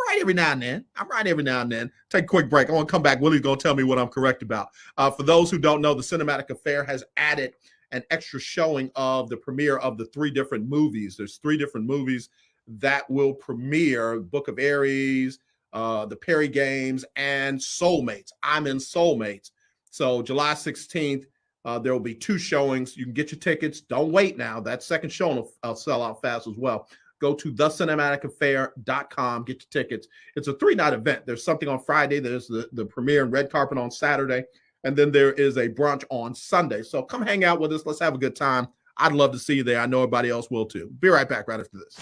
right every now and then. I'm right every now and then. Take a quick break. I want to come back. Willie's going to tell me what I'm correct about. For those who don't know, the Cinematic Affair has added an extra showing of the premiere of the 3 different movies. There's 3 different movies that will premiere: Book of Aries, The Perry Games, and Soulmates. I'm in Soulmates. So July 16th, there will be 2 showings. You can get your tickets. Don't wait now. That second showing will sell out fast as well. Go to thecinematicaffair.com, get your tickets. It's a 3-night event. There's something on Friday. There's the premiere and red carpet on Saturday. And then there is a brunch on Sunday. So come hang out with us. Let's have a good time. I'd love to see you there. I know everybody else will too. Be right back right after this.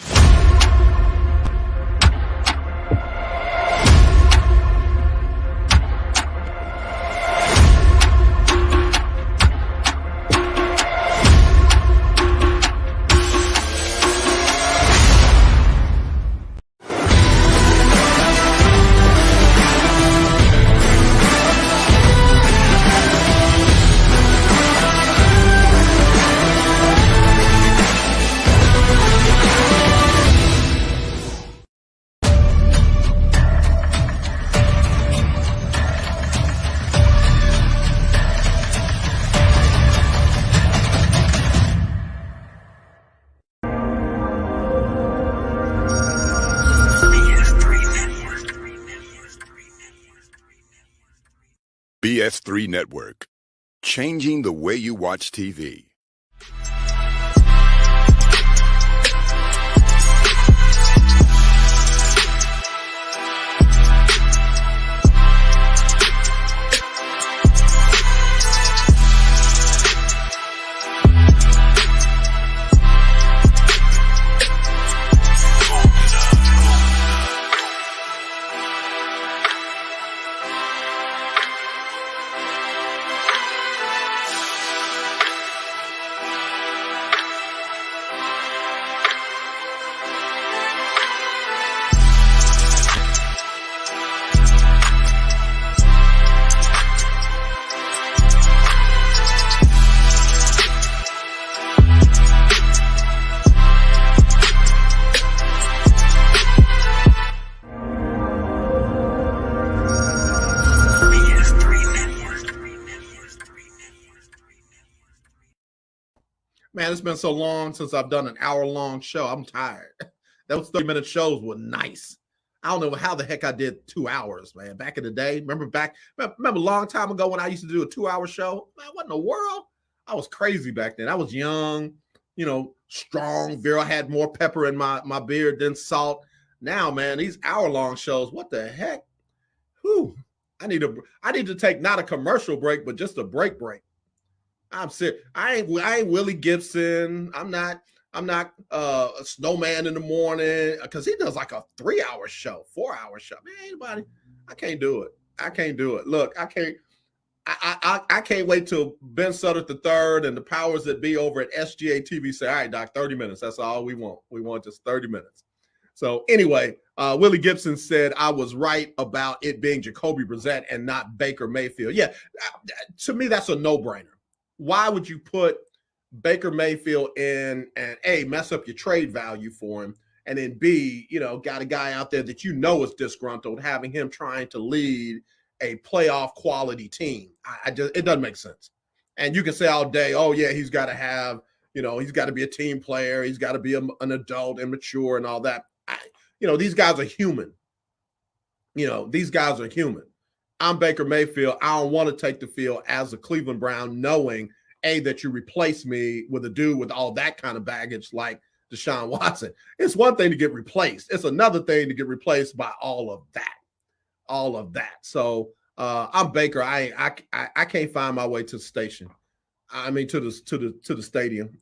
BS3 Network, changing the way you watch TV. Man, it's been so long since I've done an hour-long show. I'm tired. Those 30-minute shows were nice. I don't know how the heck I did 2 hours, man. Back in the day, remember a long time ago when I used to do a 2-hour show? Man, what in the world? I was crazy back then. I was young, strong. Virile, had more pepper in my beard than salt. Now, man, these hour-long shows, what the heck? Whew. I need to take not a commercial break, but just a break. I'm serious. I ain't Willie Gibson. I'm not a Snowman in the Morning, because he does like a 3-hour show, 4-hour show. Man, anybody, I can't do it. Look, I can't wait till Ben Sutter III and the powers that be over at SGA TV say, all right, Doc, 30 minutes. That's all we want. We want just 30 minutes. So anyway, Willie Gibson said I was right about it being Jacoby Brissett and not Baker Mayfield. Yeah, to me, that's a no-brainer. Why would you put Baker Mayfield in and A, mess up your trade value for him, and then B, got a guy out there that is disgruntled, having him trying to lead a playoff quality team? It doesn't make sense. And you can say all day, oh yeah, he's got to have, he's got to be a team player, he's got to be an adult and mature and all that. These guys are human. These guys are human. I'm Baker Mayfield. I don't want to take the field as a Cleveland Brown, knowing A, that you replace me with a dude with all that kind of baggage like Deshaun Watson. It's one thing to get replaced. It's another thing to get replaced by all of that. So I'm Baker. I can't find my way to the station. I mean, to the stadium.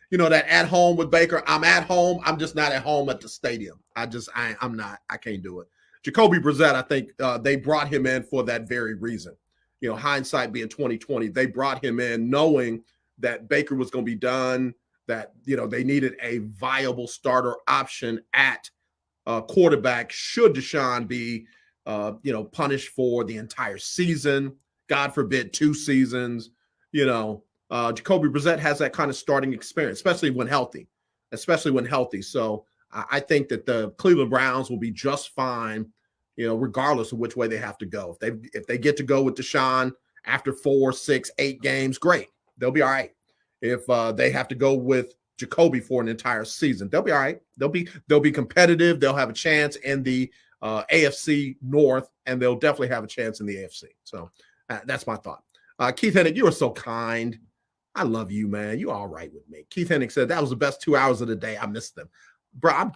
You know, that at home with Baker, I'm at home. I'm just not at home at the stadium. I'm not. I can't do it. Jacoby Brissett, I think they brought him in for that very reason. You know, hindsight being 2020, they brought him in knowing that Baker was going to be done, that, you know, they needed a viable starter option at quarterback should Deshaun be, you know, punished for the entire season, God forbid 2 seasons. You know, Jacoby Brissett has that kind of starting experience, especially when healthy. So I think that the Cleveland Browns will be just fine, you know, regardless of which way they have to go. If they get to go with Deshaun after 4, 6, 8 games, great. They'll be all right. If they have to go with Jacoby for an entire season, they'll be all right. They'll be competitive. They'll have a chance in the AFC North, and they'll definitely have a chance in the AFC. So that's my thought. Keith Hennig, you are so kind. I love you, man. You all right with me. Keith Hennig said that was the best 2 hours of the day. I missed them. Bro,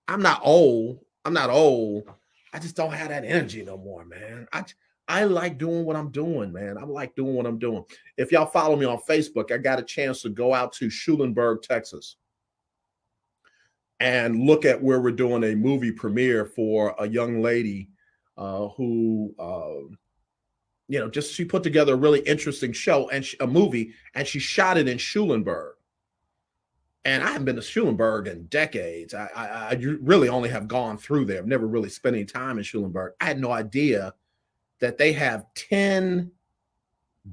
I'm not old. I just don't have that energy no more, man. I like doing what I'm doing, man. I like doing what I'm doing. If y'all follow me on Facebook, I got a chance to go out to Schulenburg, Texas, and look at where we're doing a movie premiere for a young lady who you know, she put together a really interesting show and a movie, and she shot it in Schulenburg. And I haven't been to Schulenburg in decades. I really only have gone through there. I've never really spent any time in Schulenburg. I had no idea that they have 10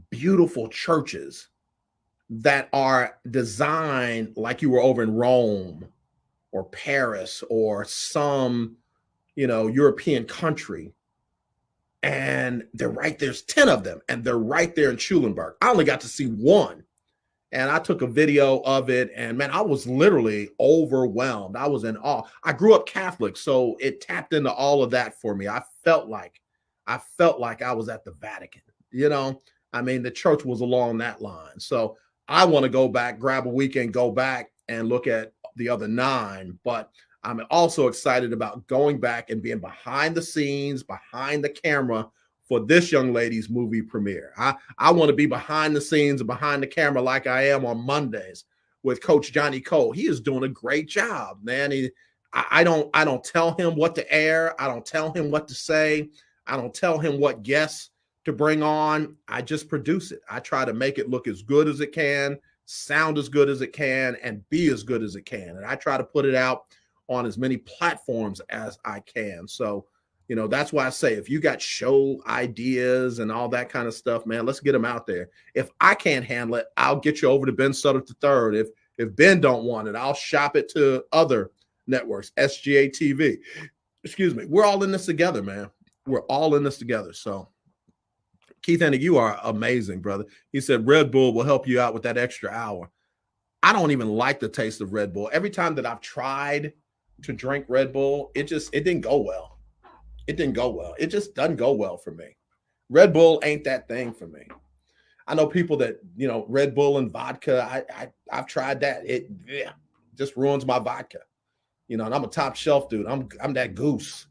beautiful churches that are designed like you were over in Rome or Paris or some, you know, European country. And they're right there's 10 of them, and they're right there in Schulenburg. I only got to see one, and I took a video of it, and man, I was literally overwhelmed. I was in awe. I grew up Catholic, so it tapped into all of that for me. I felt like I was at the Vatican, you know. I mean, the church was along that line. So I want to go back, grab a weekend, go back and look at the other 9, but I'm also excited about going back and being behind the scenes, behind the camera for this young lady's movie premiere. I want to be behind the scenes and behind the camera like I am on Mondays with Coach Johnny Cole. He is doing a great job, man. I don't tell him what to air. I don't tell him what to say. I don't tell him what guests to bring on. I just produce it. I try to make it look as good as it can, sound as good as it can, and be as good as it can. And I try to put it out on as many platforms as I can. So, you know, that's why I say, if you got show ideas and all that kind of stuff, man, let's get them out there. If I can't handle it, I'll get you over to Ben Sutter III. If Ben don't want it, I'll shop it to other networks, SGA TV. Excuse me. We're all in this together, man. We're all in this together. So, Keith Hennig, you are amazing, brother. He said Red Bull will help you out with that extra hour. I don't even like the taste of Red Bull. Every time that I've tried to drink Red Bull, it didn't go well. It didn't go well. It just doesn't go well for me. Red Bull ain't that thing for me. I know people that, you know, Red Bull and vodka. I've tried that. It just ruins my vodka. You know, and I'm a top shelf dude. I'm that goose.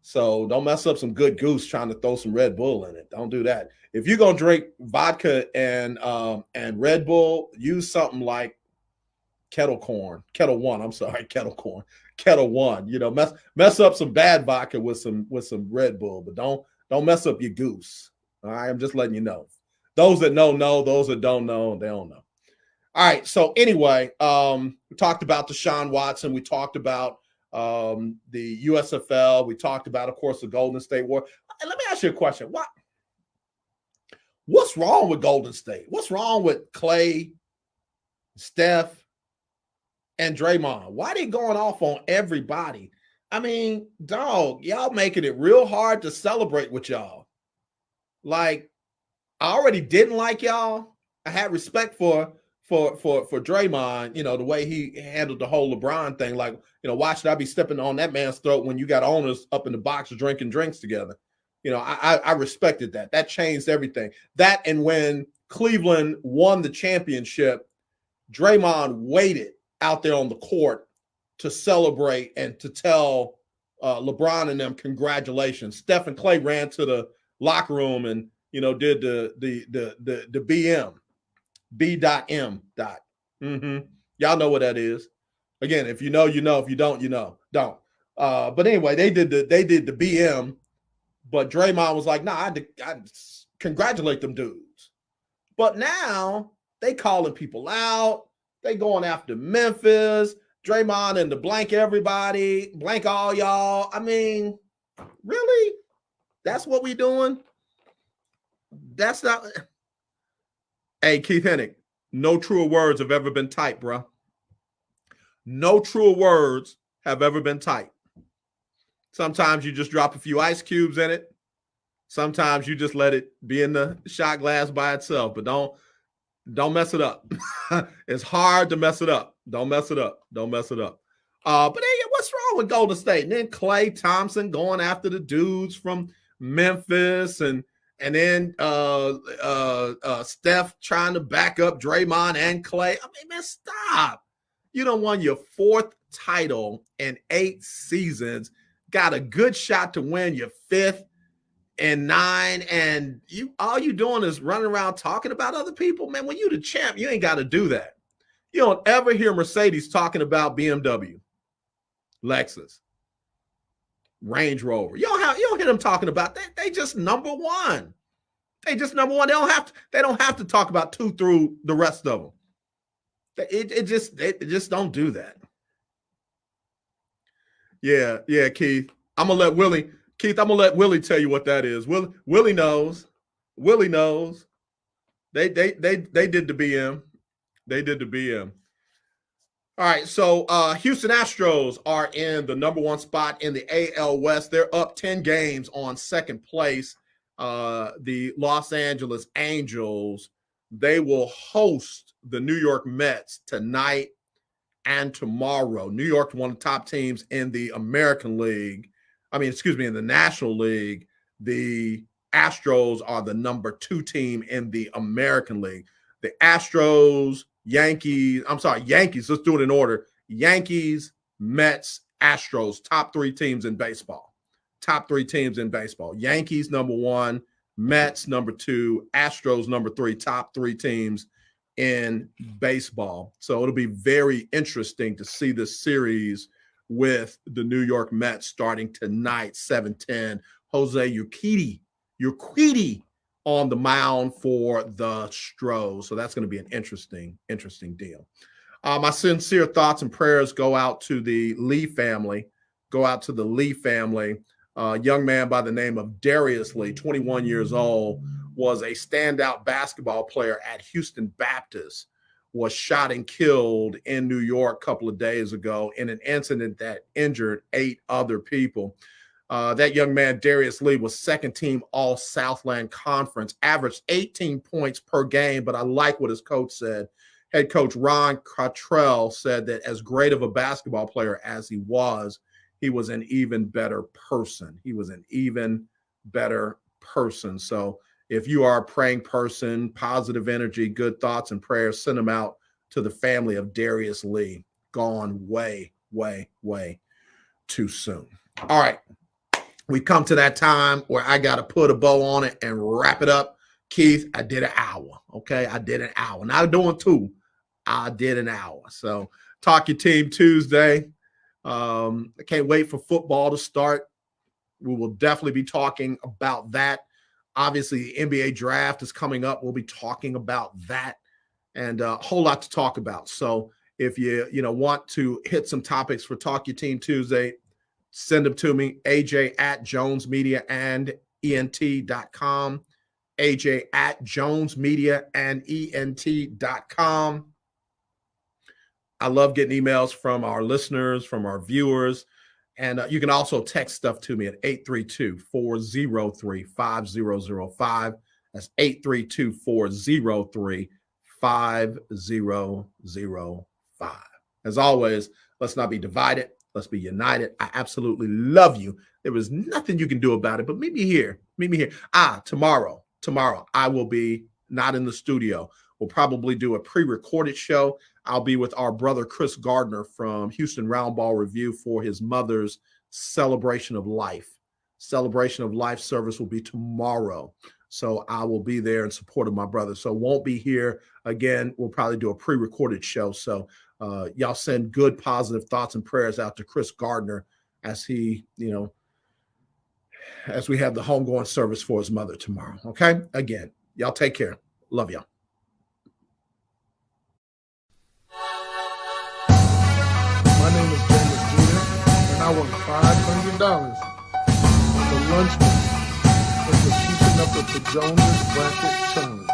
So don't mess up some good goose trying to throw some Red Bull in it. Don't do that. If you're gonna drink vodka and Red Bull, use something like Kettle One. You know, mess up some bad vodka with some Red Bull, but don't mess up your goose. All right, I'm just letting you know. Those that know. Those that don't know, they don't know. All right. So anyway, we talked about Deshaun Watson. We talked about the USFL. We talked about, of course, the Golden State War. And let me ask you a question. What's wrong with Golden State? What's wrong with Clay, Steph, and Draymond? Why they going off on everybody? I mean, dog, y'all making it real hard to celebrate with y'all. Like, I already didn't like y'all. I had respect for Draymond, you know, the way he handled the whole LeBron thing. Like, you know, why should I be stepping on that man's throat when you got owners up in the box drinking drinks together? You know, I respected that. That changed everything. That, and when Cleveland won the championship, Draymond waited out there on the court to celebrate and to tell LeBron and them congratulations. Steph and Clay ran to the locker room and, you know, did the BM. B.M. Y'all know what that is. Again, if you know, you know. If you don't, you know. Don't. But anyway, they did the BM, but Draymond was like, nah, I congratulate them dudes. But now they calling people out. They going after Memphis. Draymond and the blank everybody, blank all y'all. I mean, really? That's what we doing? That's not. Hey, Keith Hennig, no truer words have ever been typed, bro. No truer words have ever been typed. Sometimes you just drop a few ice cubes in it. Sometimes you just let it be in the shot glass by itself, but don't mess it up. It's hard to mess it up. Don't mess it up. Don't mess it up. But hey, what's wrong with Golden State? And then Klay Thompson going after the dudes from Memphis, and then Steph trying to back up Draymond and Klay. I mean, man, stop. You done won your 4th title in 8 seasons, got a good shot to win your 5th and 9, and all you doing is running around talking about other people. Man, when you the champ, you ain't got to do that. You don't ever hear Mercedes talking about BMW, Lexus, Range Rover. You don't hear them talking about that. They just number one. They just number one. They don't have to talk about 2 through the rest of them. It just don't do that. Yeah, Keith. I'm gonna let Willie. Keith, I'm gonna let Willie tell you what that is. Willie knows. Willie knows. They did the BM. They did the BM. All right, so Houston Astros are in the number 1 spot in the AL West. They're up 10 games on second place. The Los Angeles Angels, they will host the New York Mets tonight and tomorrow. New York's one of the top teams in the American League. In the National League. The Astros are the number 2 team in the American League. The Astros, Yankees, let's do it in order. Yankees, Mets, Astros, top 3 teams in baseball. Top 3 teams in baseball. Yankees, number 1, Mets, number 2, Astros, number 3, top 3 teams in baseball. So it'll be very interesting to see this series with the New York Mets starting tonight, 7:10. Jose Urquidy on the mound for the Stros. So that's going to be an interesting deal. My sincere thoughts and prayers go out to the Lee family. A young man by the name of Darius Lee, 21 years old, was a standout basketball player at Houston Baptist, was shot and killed in New York a couple of days ago in an incident that injured 8 other people. That young man, Darius Lee, was 2nd team All Southland Conference, averaged 18 points per game, but I like what his coach said. Head coach Ron Cottrell said that as great of a basketball player as he was an even better person. So if you are a praying person, positive energy, good thoughts and prayers, send them out to the family of Darius Lee, gone way, way, way too soon. All right. We come to that time where I got to put a bow on it and wrap it up. Keith, I did an hour. Okay. I did an hour. Not doing 2. I did an hour. So Talk Your Team Tuesday. I can't wait for football to start. We will definitely be talking about that. Obviously, the NBA draft is coming up. We'll be talking about that and a whole lot to talk about. So if you want to hit some topics for Talk Your Team Tuesday, send them to me, AJ@JonesMediaandENT.com, AJ@JonesMediaandENT.com. I love getting emails from our listeners, from our viewers. And you can also text stuff to me at 832-403-5005. That's 832-403-5005. As always, let's not be divided. Let's be united. I absolutely love you. There is nothing you can do about it, but meet me here. Tomorrow I will be not in the studio. We'll probably do a pre-recorded show. I'll be with our brother Chris Gardner from Houston Roundball Review for his mother's celebration of life. celebration of life service will be tomorrow. So I will be there in support of my brother. So won't be here again. We'll probably do a pre-recorded show. So y'all send good, positive thoughts and prayers out to Chris Gardner as he, as we have the homegoing service for his mother tomorrow. Okay. Again, y'all take care. Love y'all. My name is James Jr., and I won $500 on the lunch break for keeping up with the Jonas Bracket Challenge.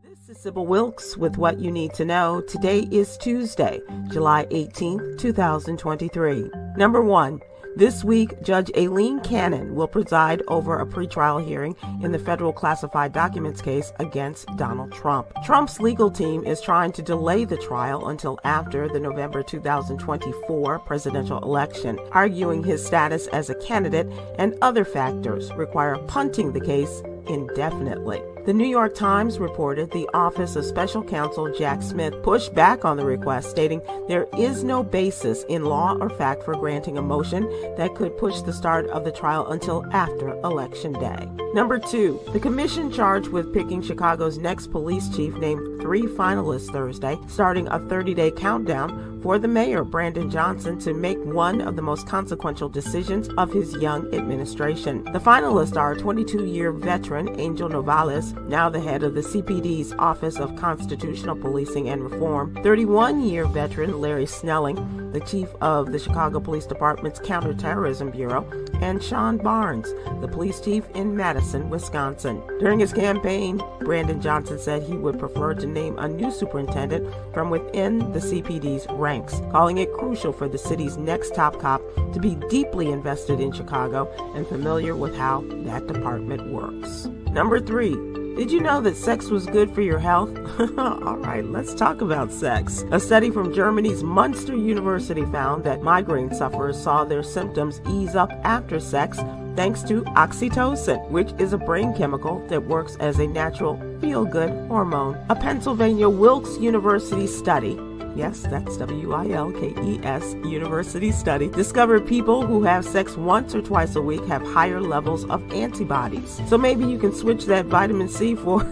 This is Sybil Wilkes with what you need to know. Today is Tuesday, July 18th, 2023. Number 1. This week, Judge Aileen Cannon will preside over a pretrial hearing in the federal classified documents case against Donald Trump. Trump's legal team is trying to delay the trial until after the November 2024 presidential election, arguing his status as a candidate and other factors require punting the case indefinitely. The New York Times reported the Office of Special Counsel Jack Smith pushed back on the request, stating there is no basis in law or fact for granting a motion that could push the start of the trial until after Election Day. Number 2, the commission charged with picking Chicago's next police chief named 3 finalists Thursday, starting a 30-day countdown for the mayor, Brandon Johnson, to make one of the most consequential decisions of his young administration. The finalists are 22-year veteran Angel Novales, now the head of the CPD's Office of Constitutional Policing and Reform, 31-year veteran Larry Snelling, the chief of the Chicago Police Department's Counterterrorism Bureau, and Sean Barnes, the police chief in Madison, Wisconsin. During his campaign, Brandon Johnson said he would prefer to name a new superintendent from within the CPD's ranks, calling it crucial for the city's next top cop to be deeply invested in Chicago and familiar with how that department works. Number 3. Did you know that sex was good for your health? All right, let's talk about sex. A study from Germany's Munster University found that migraine sufferers saw their symptoms ease up after sex thanks to oxytocin, which is a brain chemical that works as a natural feel-good hormone. A Pennsylvania Wilkes University study, yes, that's WILKES University study, discovered people who have sex once or twice a week have higher levels of antibodies. So maybe you can switch that vitamin C for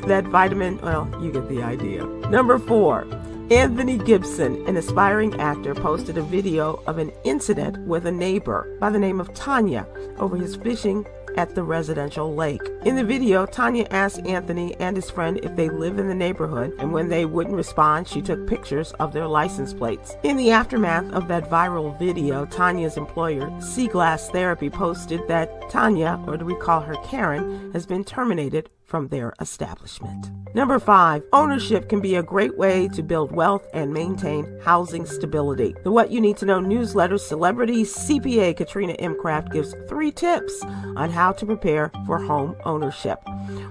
that vitamin, well, you get the idea. Number 4. Anthony Gibson, an aspiring actor, posted a video of an incident with a neighbor by the name of Tanya over his fishing at the residential lake. In the video, Tanya asked Anthony and his friend if they live in the neighborhood, and when they wouldn't respond, she took pictures of their license plates. In the aftermath of that viral video, Tanya's employer, Seaglass Therapy, posted that Tanya, or do we call her Karen, has been terminated from their establishment. Number 5, ownership can be a great way to build wealth and maintain housing stability. The What You Need to Know newsletter celebrity CPA Katrina M. Kraft gives 3 tips on how to prepare for home ownership.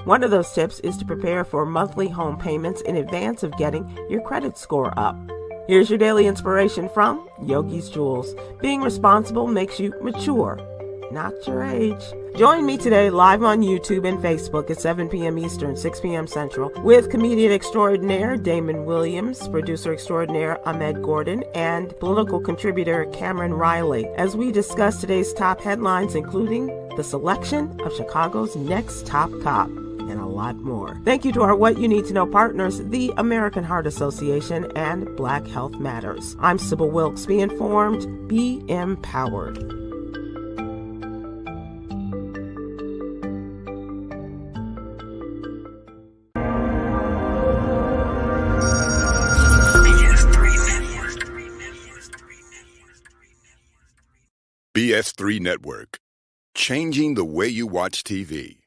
One of those tips is to prepare for monthly home payments in advance of getting your credit score up. Here's your daily inspiration from Yogi's Jewels. Being responsible makes you mature, not your age. Join me today live on YouTube and Facebook at 7 p.m. Eastern, 6 p.m. Central, with comedian extraordinaire Damon Williams, producer extraordinaire Ahmed Gordon, and political contributor Cameron Riley, as we discuss today's top headlines, including the selection of Chicago's next top cop, and a lot more. Thank you to our What You Need to Know partners, the American Heart Association and Black Health Matters. I'm Sybil Wilkes. Be informed, be empowered. BS3 Network, changing the way you watch TV.